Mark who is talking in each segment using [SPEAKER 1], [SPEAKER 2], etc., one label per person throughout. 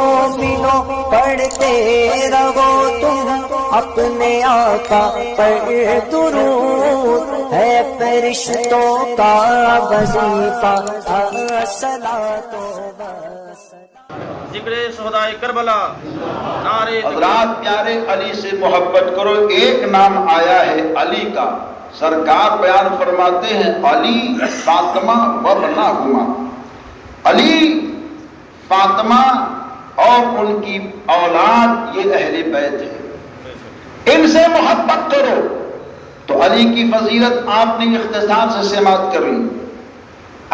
[SPEAKER 1] مومنوں پڑھتے رہو تم اپنے آقا پر درود، ہے فرشتوں کا وظیفہ الصلاۃ والسلام۔
[SPEAKER 2] ذکر شہدائے کربلا، نعرے
[SPEAKER 3] حضرات پیارے علی سے محبت کرو۔ ایک نام آیا ہے علی کا، سرکار بیان فرماتے ہیں علی فاطمہ وابنہما، علی فاطمہ اور ان کی اولاد یہ اہل بیت ہے، ان سے محبت کرو۔ تو علی کی فضیلت آپ نے اختصار سے سماعت کر لی۔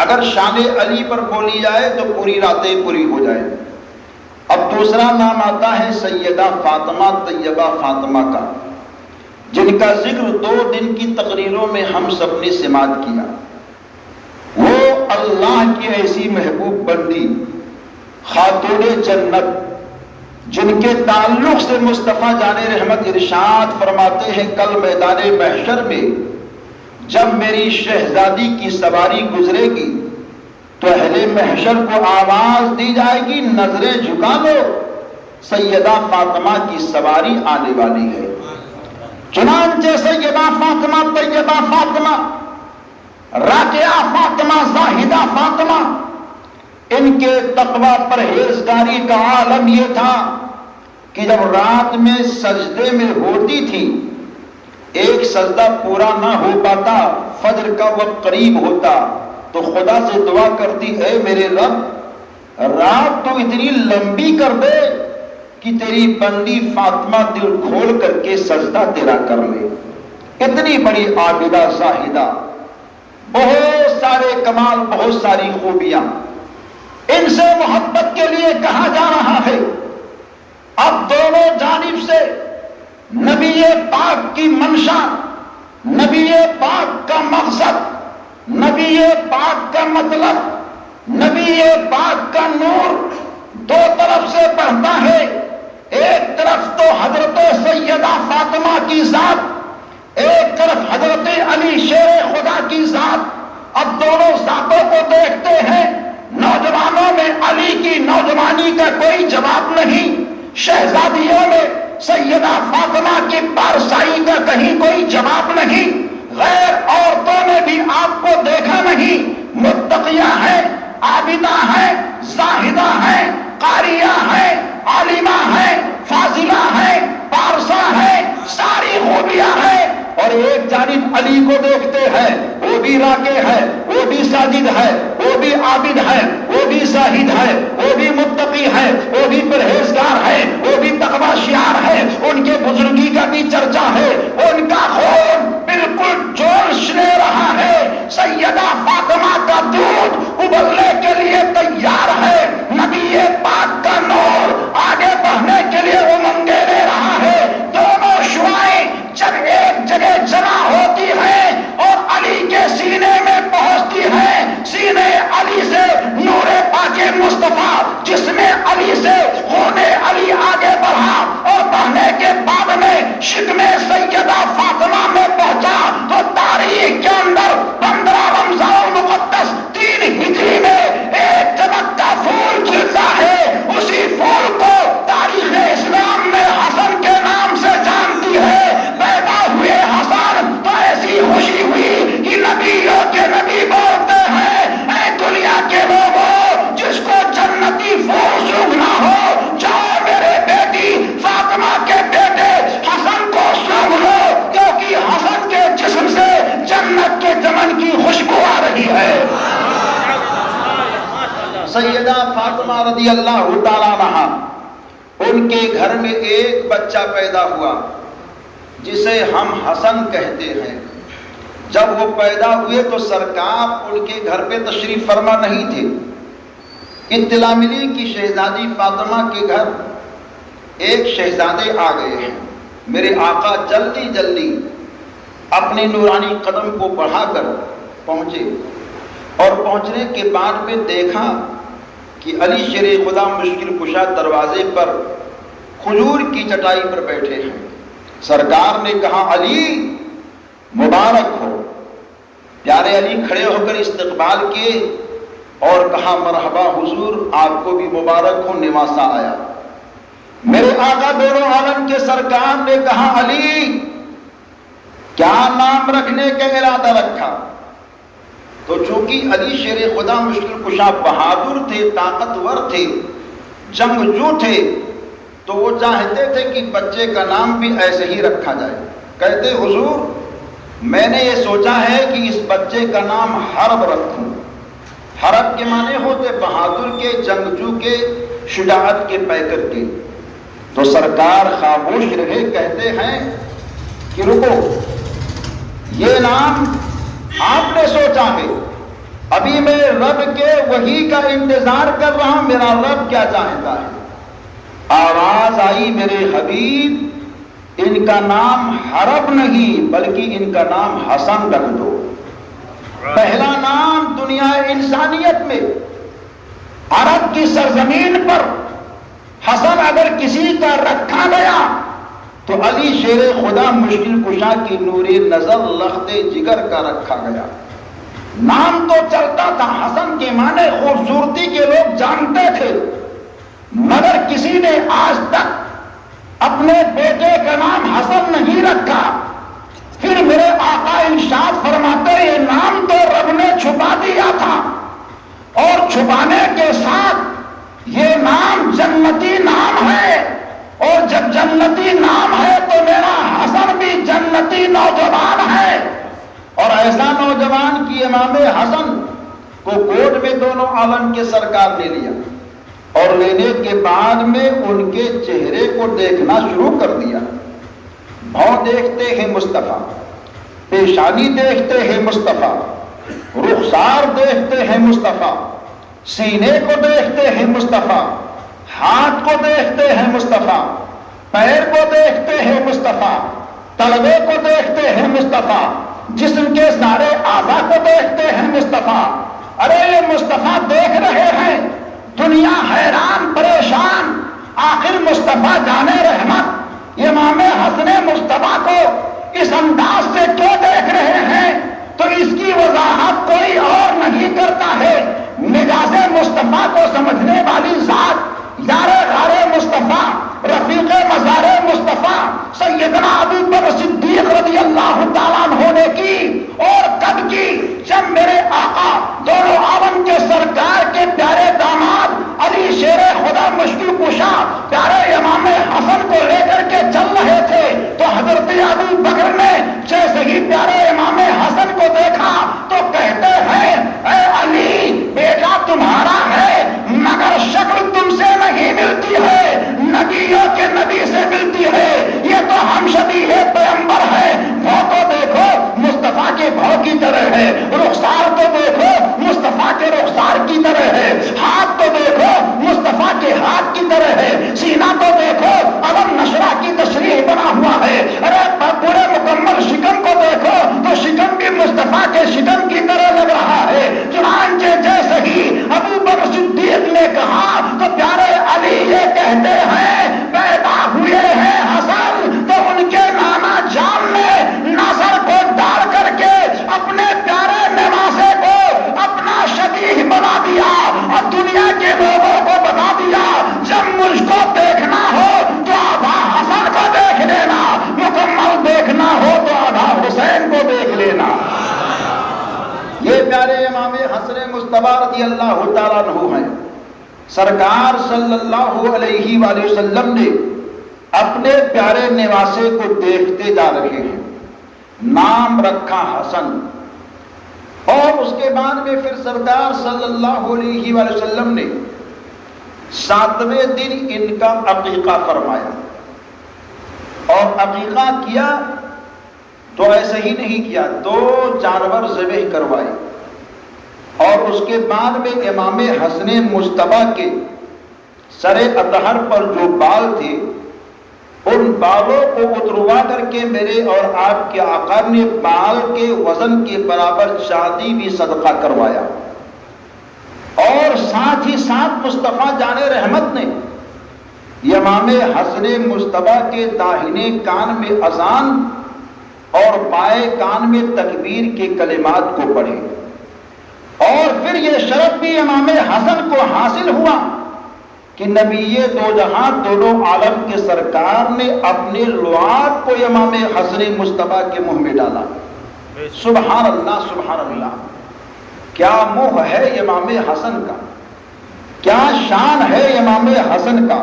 [SPEAKER 3] اگر شان علی پر بولی جائے تو پوری راتیں پوری ہو جائے۔ اب دوسرا نام آتا ہے سیدہ فاطمہ طیبہ فاطمہ کا، جن کا ذکر 2 دن کی تقریروں میں ہم سب نے سماعت کیا۔ وہ اللہ کی ایسی محبوب بندی، خاتون جنت، جن کے تعلق سے مصطفیٰ جان رحمت ارشاد فرماتے ہیں کل میدان محشر میں جب میری شہزادی کی سواری گزرے گی تو اہل محشر کو آواز دی جائے گی نظریں جھکا لو، سیدہ فاطمہ کی سواری آنے والی ہے۔ چنانچہ سیدہ فاطمہ طیبہ فاطمہ، راقیہ فاطمہ، زاہدہ فاطمہ، ان کے تقوی پرہیزگاری کا عالم یہ تھا کہ جب رات میں سجدے میں ہوتی تھی، ایک سجدہ پورا نہ ہو پاتا، فجر کا وقت قریب ہوتا تو خدا سے دعا کرتی، اے میرے رب رات تو اتنی لمبی کر دے کہ تیری بندی فاطمہ دل کھول کر کے سجدہ تیرا کر لے۔ اتنی بڑی عابدہ زاہدہ، بہت سارے کمال، بہت ساری خوبیاں، ان سے محبت کے لیے کہا جا رہا ہے۔ اب دونوں جانب سے نبی پاک کی منشا، نبی پاک کا مقصد، نبی پاک کا مطلب، نبی پاک کا نور دو طرف سے بڑھتا ہے۔ ایک طرف تو حضرت سیدہ فاطمہ کی ذات، ایک طرف حضرت علی شیر خدا کی ذات۔ اب دونوں ذاتوں کو دیکھتے ہیں، نوجوانوں میں علی کی نوجوانی کا کوئی جواب نہیں، شہزادیوں میں سیدہ فاطمہ کی پارسائی کا کہیں کوئی جواب نہیں، غیر عورتوں نے بھی آپ کو دیکھا نہیں، متقیہ ہے، عابدہ ہے، زاہدہ ہے، قاریہ ہے، عالمہ ہے، فاضلہ ہے، پارسا ہے، ساری خوبیاں ہیں۔ اور ایک جانب علی کو دیکھتے ہیں، وہ بھی راکع ہے، وہ بھی ساجد ہے، وہ بھی عابد ہے، وہ بھی زاہد ہے، وہ بھی متقی ہے، وہ بھی پرہیزگار ہے، وہ بھی تقوی شعار ہے، ان کے بزرگی کا بھی چرچا ہے، ان کا خون بالکل جوش لے رہا ہے، سیدہ فاطمہ کا دودھ ابلنے کے لیے تیار ہے، نبی پاک کا نور آگے بڑھنے کے لیے امنگیں لے رہا ہے۔ دونوں شعائیں جب ایک جگہ جمع ہوتی ہیں اور علی کے سینے میں پہنچتی ہیں، سینے علی سے نور پاک مصطفیٰ، جس میں علی سے خون علی آگے بڑھا اور بڑھنے کے بعد میں شکم سیدہ فاطمہ میں پہنچا تو تاریخ کے اندر 15 رمضان المقدس 3 ہجری میں ایک چمکتا پھول کھلتا ہے، اسی پھول کو تاریخ اسلام میں حسن کے نام سے جانتی ہے۔ پیدا ہوئے حسن تو ایسی خوشی ہوئی کہ نبیوں کے نبی بولتے ہیں، اے دنیا کے لوگوں، جس کو جنتی پھول سونگھنا ہو، جاؤ میرے بیٹی فاطمہ کے بیٹے حسن کو سونگھ لو، کیونکہ حسن کے جسم سے جنت کے چمن کی خوشبو آ رہی ہے۔ سیدہ فاطمہ رضی اللہ تعالیٰ عنہا، ان کے گھر میں ایک بچہ پیدا ہوا جسے ہم حسن کہتے ہیں۔ جب وہ پیدا ہوئے تو سرکار ان کے گھر پہ تشریف فرما نہیں تھے۔ اطلاع ملی کہ شہزادی فاطمہ کے گھر ایک شہزادے آ گئے ہیں۔ میرے آقا جلدی جلدی اپنے نورانی قدم کو بڑھا کر پہنچے، اور پہنچنے کے بعد میں دیکھا کہ علی شیر خدا مشکل کشا دروازے پر کھجور کی چٹائی پر بیٹھے ہیں۔ سرکار نے کہا علی مبارک ہو۔ پیارے علی کھڑے ہو کر استقبال کیے اور کہا مرحبا حضور، آپ کو بھی مبارک ہو، نواسا آیا۔ میرے آقا دونوں عالم کے سرکار نے کہا علی کیا نام رکھنے کا ارادہ رکھا؟ تو چونکہ علی شیر خدا مشکل کشا بہادر تھے، طاقتور تھے، جنگجو تھے، تو وہ چاہتے تھے کہ بچے کا نام بھی ایسے ہی رکھا جائے۔ کہتے حضور میں نے یہ سوچا ہے کہ اس بچے کا نام حرب رکھوں۔ حرب کے معنی ہوتے بہادر کے، جنگجو کے، شجاعت کے، پیکر کے۔ تو سرکار خاموش رہے، کہتے ہیں کہ رکو، یہ نام آپ نے سوچا ہے، ابھی میں رب کے وحی کا انتظار کر رہا ہوں، میرا رب کیا چاہتا ہے۔ آواز آئی میرے حبیب ان کا نام حرب نہیں بلکہ ان کا نام حسن رکھ دو۔ پہلا نام دنیا انسانیت میں عرب کی سرزمین پر حسن اگر کسی کا رکھا گیا تو علی شیر خدا مشکل کشا کی نور نظر لخت جگر کا رکھا گیا۔ نام تو چلتا تھا، حسن کے معنی خوبصورتی کے لوگ جانتے تھے، مگر کسی نے آج تک اپنے بیٹے کا نام حسن نہیں رکھا۔ پھر میرے آقا ارشاد فرماتے یہ نام تو رب نے چھپا دیا تھا، اور چھپانے کے ساتھ یہ نام جنتی نام ہے، اور جب جنتی نام ہے تو میرا حسن بھی جنتی نوجوان ہے۔ اور ایسا نوجوان کی امام حسن کو گود میں دونوں عالم کے سرکار نے لیا، اور لینے کے بعد میں ان کے چہرے کو دیکھنا شروع کر دیا۔ بھاؤں دیکھتے ہیں مصطفیٰ، پیشانی دیکھتے ہیں مصطفیٰ، رخسار دیکھتے ہیں مصطفیٰ، سینے کو دیکھتے ہیں مصطفیٰ، ہاتھ کو دیکھتے ہیں مصطفیٰ، پیر کو دیکھتے ہیں مصطفیٰ، تلوے کو دیکھتے ہیں مصطفیٰ، جسم کے سارے اعضاء کو دیکھتے ہیں مصطفیٰ۔ ارے یہ مصطفیٰ دیکھ رہے ہیں، دنیا حیران پریشان، آخر مصطفیٰ جانے رحمت امام حسن مصطفیٰ کو اس انداز سے کیوں دیکھ رہے ہیں؟ تو اس کی وضاحت کوئی اور نہیں کرتا ہے، مزاج مصطفیٰ کو سمجھنے والی ذات، یار غار مصطفیٰ، رفیق مزار مصطفیٰ سیدنا ابو بکر صدیق رضی اللہ تعالیٰ عنہ نے کی، اور کب کی؟ جب میرے آقا دونوں عالم کے سرکار کے پیارے داماد علی شیر خدا مشکل کشا پیارے امام حسن کو لے کر کے چل رہے تھے، تو حضرت ابو بکر نے جیسے ہی پیارے امام حسن کو دیکھا تو کہتے ہیں اے علی بیٹا تمہارا ہے مگر شکل تم سے نہیں ملتی ہے، نبیوں کے نبی سے ملتی ہے، یہ تو ہم شبیہ پیغمبر ہے۔ بھاؤ تو دیکھو مصطفیٰ کے بھاؤ کی طرح ہے، رخسار تو دیکھو مصطفیٰ کے رخسار کی طرح ہے، ہاتھ تو دیکھو مصطفیٰ کے ہاتھ کی طرح ہے، سینہ تو دیکھو علم نشرہ کی تشریح بنا ہوا ہے، ارے پورے مکمل شکم کو دیکھو تو شکم بھی مصطفیٰ کے شکم کی طرح لگ رہا ہے۔ چنانچہ جیسے ہی ابو بکر صدیق نے کہا تو پیارے علی یہ کہتے ہیں پیدا ہوئے ہیں حسن، تو ان کے نانا جان نے نظر کو ڈال کر کے اپنے پیارے نواسے کو اپنا شبیہ بنا دیا، اور دنیا کے لوگوں کو بتا دیا جب مجھ کو دیکھنا ہو تو آدھا حسن کو دیکھ لینا، مکمل دیکھنا ہو تو آدھا حسین کو دیکھ لینا۔ یہ پیارے امام حسن مصطفیٰ رضی اللہ تعالیٰ عنہ ہیں۔ سرکار صلی اللہ علیہ وآلہ وسلم نے اپنے پیارے نواسے کو دیکھتے جا رہے ہیں، نام رکھا حسن، اور اس کے بعد میں پھر سرکار صلی اللہ علیہ وآلہ وسلم نے 7ویں دن ان کا عقیقہ فرمایا، اور عقیقہ کیا تو ایسے ہی نہیں کیا، 2 جانور ذبح کروائے، اور اس کے بعد میں امام حسن مصطفیٰ کے سر اطہر پر جو بال تھے ان بالوں کو اتروا کر کے میرے اور آپ کے آقا نے بال کے وزن کے برابر چاندی بھی صدقہ کروایا، اور ساتھ ہی ساتھ مصطفیٰ جان رحمت نے امام حسن مصطفیٰ کے داہنے کان میں اذان اور بائیں کان میں تکبیر کے کلمات کو پڑھے، اور پھر یہ شرف بھی امام حسن کو حاصل ہوا کہ نبی دو جہاں دونوں عالم کے سرکار نے اپنے لعاب کو امام حسن مصطفیٰ کے منہ میں ڈالا۔ سبحان اللہ سبحان اللہ، کیا منہ ہے امام حسن کا، کیا شان ہے امام حسن کا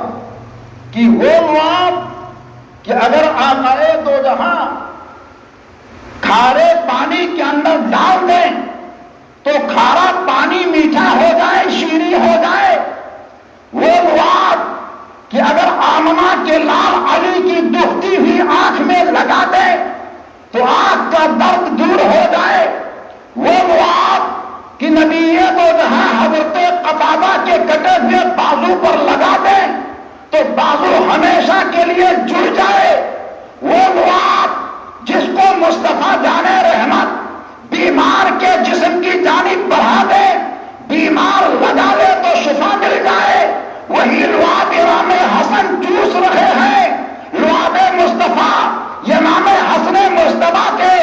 [SPEAKER 3] کہ وہ لعاب کہ اگر آقائے دو جہاں کھارے پانی کے اندر ڈال دیں تو کھارا پانی میٹھا ہو جائے، شیریں ہو جائے۔ وہ لعاب کہ اگر آمنہ کے لال علی کی دکھتی ہوئی آنکھ میں لگا دے تو آنکھ کا درد دور ہو جائے۔ وہ لعاب کہ نبی دو جہاں حضرت قتادہ کے کٹے ہوئے بازو پر لگا دے تو بازو ہمیشہ کے لیے جڑ جائے۔ وہ لعاب جس کو مصطفیٰ جان رحمت بیمار کے جسم کی جانب بڑھا دے، بیمار لگا لے تو شفا مل جائے، وہی لعاب امام حسن چوس رہے ہیں۔ لعاب مصطفیٰ امام حسن مصطفیٰ کے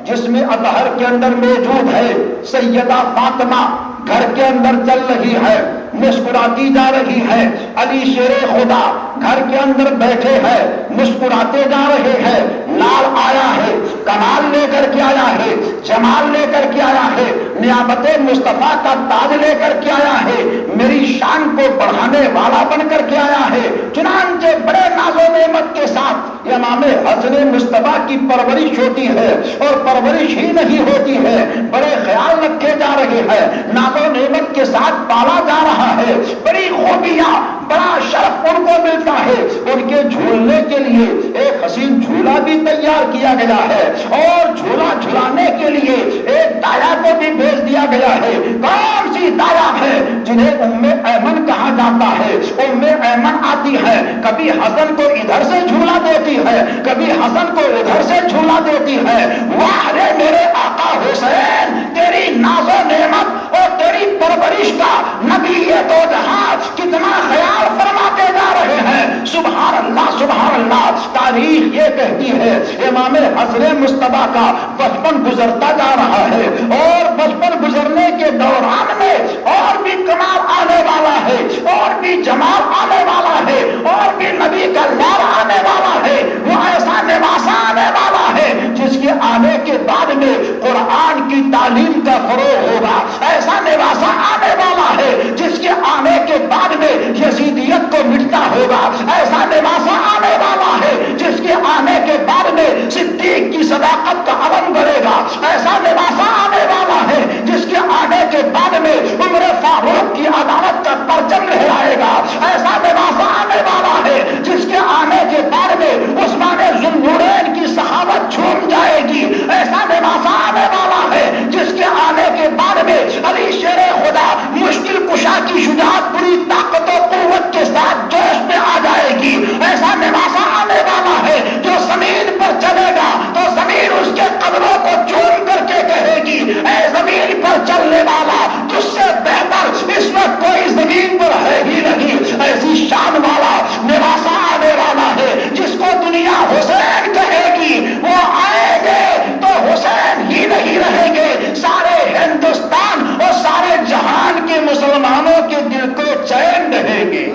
[SPEAKER 3] جس میں اطہر کے اندر موجود ہے سیدہ فاطمہ گھر کے اندر چل رہی ہے، مسکراتی جا رہی ہے۔ علی شیر خدا گھر کے اندر بیٹھے ہیں، مسکراتے جا رہے ہیں۔ لال آیا ہے، کمال لے کر کے آیا ہے، جمال لے کر کے آیا ہے، نیابت مصطفیٰ کا تاج لے کر کے آیا ہے، میری شان کو بڑھانے والا بن کر کے آیا ہے۔ چنانچہ بڑے ناز و نعمت کے ساتھ امام حسن مصطفیٰ کی پرورش ہوتی ہے، اور پرورش ہی نہیں ہوتی ہے، بڑے خیال رکھے جا رہے ہیں، ناز و نعمت کے ساتھ پالا جا رہا ہے، بڑی خوبیاں، بڑا شرف ان کو ملتا ہے۔ ان کے جھولنے کے لیے ایک حسین جھولا بھی تیار کیا گیا ہے، اور جھولا جھلانے کے لیے ایک دایا کو بھی بھیج دیا گیا ہے۔ کون سی دایا ہے جنہیں ام ایمن کہا جاتا ہے؟ ام ایمن آتی ہے، کبھی حسن کو ادھر سے جھولا دیتی ہے، کبھی حسن کو ادھر سے جھولا دیتی ہے۔ واہ رے میرے آقا حسین، تیری ناز و نعمت اور تیری پرورش کا نبی دو جہاں کتنا خیال فرماتے جا رہے ہیں۔ سبحان اللہ سبحان اللہ۔ تاریخ یہ کہتی ہے امام حسن مصطفیٰ کا بچپن گزرتا جا رہا ہے، اور بچپن گزرنے کے دوران میں اور بھی کمال آنے والا ہے، اور بھی جمال آنے والا ہے، اور بھی نبی کا لال آنے والا ہے۔ وہ ایسا نواسا آنے والا ہے جس کے آنے کے بعد میں قرآن کی تعلیم کا فروغ ہوگا۔ ایسا نواسا آنے والا ہے جس کے آنے کے بعد میں یزیدیت کو مٹتا ہوگا۔ ایسا نواسا آنے والا ہے جس کے آنے کے بعد میں صدیق کی صداقت کا علم بڑھے گا۔ ایسا نواسا آنے والا ہے جس کے آنے کے بعد میں عمر فاروق کی عدالت کا پرچم لہرائے گا۔ ایسا نواسا آنے والا ہے جس کے آنے کے بعد میں عثمان ذوالنورین کی صحابت جھوم جائے گی۔ ایسا نواسا آنے والا ہے جس کے آنے کے بعد میں علی شیر خدا مشکل کشا کی شجاعت پوری طاقت و قوت کے ساتھ جوش میں آ جائے گی۔ ایسا نواسا آنے والا ہے جو زمین پر چلے گا تو زمین اس کے قدموں کو چوم کر کے کہے گی، اے زمین پر چلنے والا، تجھ سے بہتر اس وقت کوئی زمین پر ہے ہی نہیں۔ ایسی شان والا نواسا آنے والا ہے جس کو دنیا حسین کہے گی۔ وہ آئیں گے تو حسین ہی نہیں رہیں گے، سارے ہندوستان اور سارے جہان کے مسلمانوں کے دل کو چین رہیں گے۔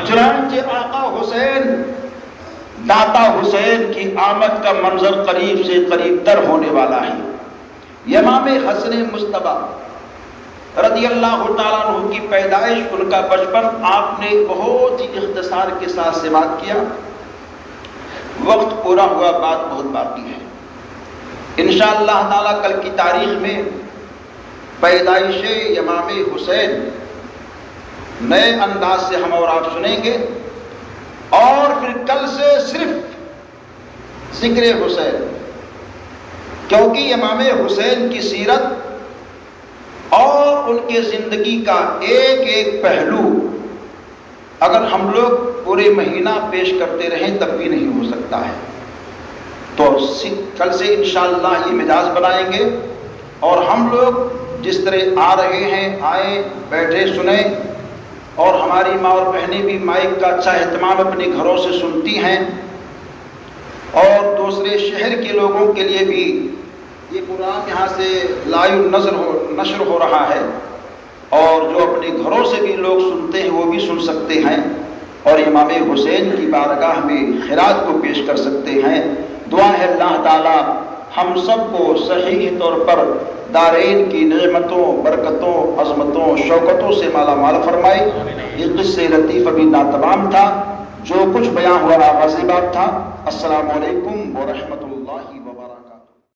[SPEAKER 3] چنانچہ آقا حسین، داتا حسین کی آمد کا منظر قریب سے قریب تر ہونے والا ہے۔ امام حسن مصطفیٰ رضی اللہ تعالیٰ عنہ کی پیدائش، ان کا بچپن آپ نے بہت ہی اختصار کے ساتھ سماعت کیا۔ وقت پورا ہوا، بات بہت باقی ہے۔ انشاءاللہ تعالیٰ کل کی تاریخ میں پیدائش امام حسین نئے انداز سے ہم اور آپ سنیں گے، اور پھر کل سے صرف ذکر حسین، کیونکہ امام حسین کی سیرت اور ان کے زندگی کا ایک ایک پہلو اگر ہم لوگ پورے مہینہ پیش کرتے رہیں تب بھی نہیں ہو سکتا ہے۔ تو کل سے انشاءاللہ یہ مجاز بنائیں گے، اور ہم لوگ جس طرح آ رہے ہیں آئیں، بیٹھے سنیں، اور ہماری ماں اور بہنیں بھی مائک کا اچھا اہتمام اپنے گھروں سے سنتی ہیں، اور دوسرے شہر کے لوگوں کے لیے بھی یہ قرآن یہاں سے لائیو نشر ہو رہا ہے، اور جو اپنے گھروں سے بھی لوگ سنتے ہیں وہ بھی سن سکتے ہیں، اور امام حسین کی بارگاہ میں خراج کو پیش کر سکتے ہیں۔ دعا ہے اللہ تعالی ہم سب کو صحیح طور پر دارین کی نعمتوں، برکتوں، عظمتوں، شوکتوں سے مالا مال فرمائے۔ یہ قصہ لطیف ابھی ناتمام تھا، جو کچھ بیان ہوا آغاز بات تھا۔ السلام علیکم ورحمۃ اللہ